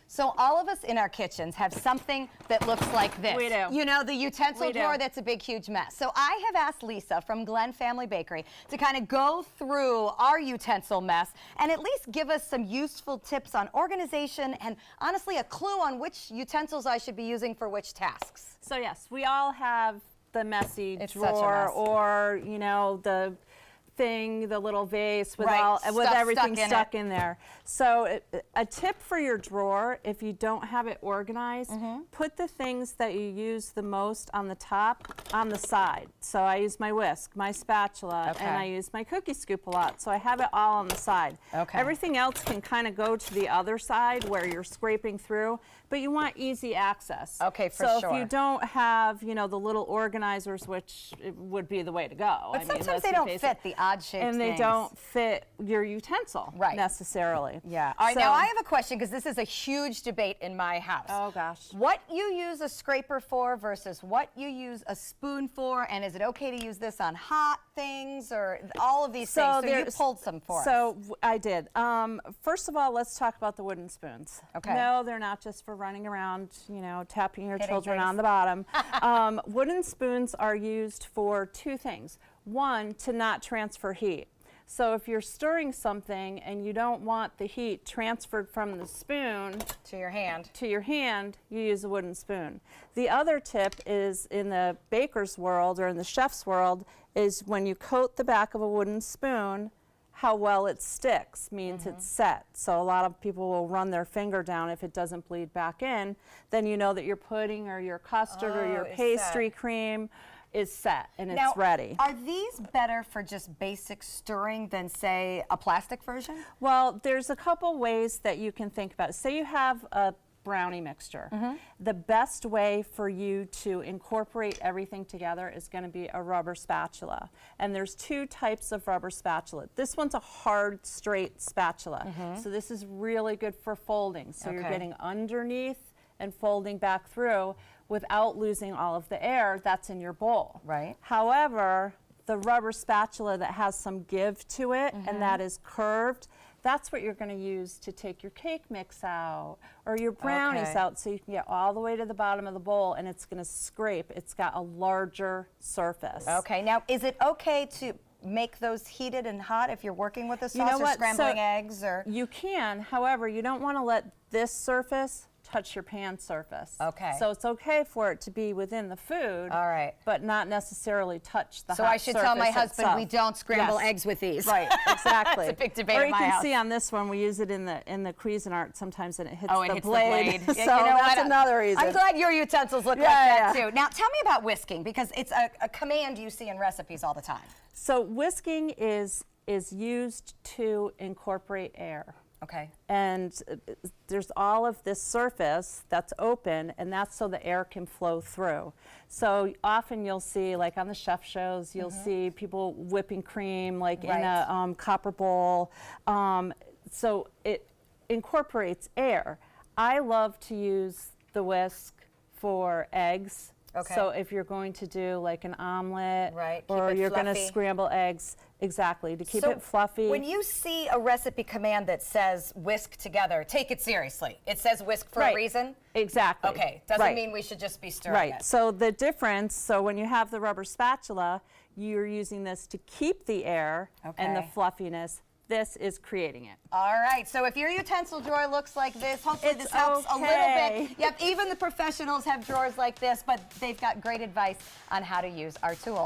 So all of us in our kitchens have something that looks like this. We do. You know, the utensil drawer that's a big, huge mess. So I have asked Lisa from Glen Family Bakery to kind of go through our utensil mess and at least give us some useful tips on organization and honestly a clue on which utensils I should be using for which tasks. So yes, we all have the messy It's drawer such a mess. or, you know, the thing, the little vase with, Right, with everything stuck in there. So a tip for your drawer, if you don't have it organized, put the things that you use the most on the top, on the side. So I use my whisk, my spatula, and I use my cookie scoop a lot. So I have it all on the side. Everything else can kind of go to the other side where you're scraping through, but you want easy access. For so sure. if you don't have, you know, the little organizers, which would be the way to go. But sometimes they don't fit the odd-shaped and they things. don't fit your utensil necessarily. Yeah. All right, now I have a question because this is a huge debate in my house. Oh gosh. What you use a scraper for versus what you use a spoon for, and is it okay to use this on hot things or all of these things? So you pulled some for us. So I did. First of all, let's talk about the wooden spoons. Okay. No, they're not just for running around, you know, tapping your children things on the bottom. Wooden spoons are used for two things. One, to not transfer heat. So if you're stirring something and you don't want the heat transferred from the spoon to your hand, you use a wooden spoon. The other tip is in the baker's world or in the chef's world is when you coat the back of a wooden spoon, how well it sticks means it's set. So a lot of people will run their finger down if it doesn't bleed back in. Then you know that your pudding or your custard or your pastry cream is set and now, it's ready. Are these better for just basic stirring than, say, a plastic version? Well, there's a couple ways that you can think about it. Say you have a brownie mixture. The best way for you to incorporate everything together is going to be a rubber spatula. And there's two types of rubber spatula. This one's a hard, straight spatula. So this is really good for folding. So you're getting underneath and folding back through without losing all of the air that's in your bowl. Right. However, the rubber spatula that has some give to it and that is curved, that's what you're going to use to take your cake mix out or your brownies out so you can get all the way to the bottom of the bowl and it's going to scrape. It's got a larger surface. Okay, now is it okay to make those heated and hot if you're working with a sauce or scrambling eggs? Or you can, however, you don't want to let this surface touch your pan surface. So it's okay for it to be within the food, but not necessarily touch the hot surface. So I should tell my husband itself. we don't scramble eggs with these. Right, exactly. That's a big debate or in my house. you can see on this one, we use it in the Cuisinart sometimes and it hits it the hits blade. the blade. So that's another reason. I'm glad your utensils look like that too. Now tell me about whisking because it's a command you see in recipes all the time. So whisking is used to incorporate air. And there's all of this surface that's open, and that's so the air can flow through. So often you'll see, like on the chef shows, you'll see people whipping cream like in a copper bowl. So it incorporates air. I love to use the whisk for eggs. So if you're going to do like an omelet or you're going to scramble eggs, to keep it fluffy. When you see a recipe command that says whisk together, take it seriously. It says whisk for a reason? Exactly. Doesn't mean we should just be stirring it. So the difference, so when you have the rubber spatula, you're using this to keep the air and the fluffiness. This is creating it. All right, so if your utensil drawer looks like this, hopefully this helps a little bit. Yep, even the professionals have drawers like this, but they've got great advice on how to use our tools.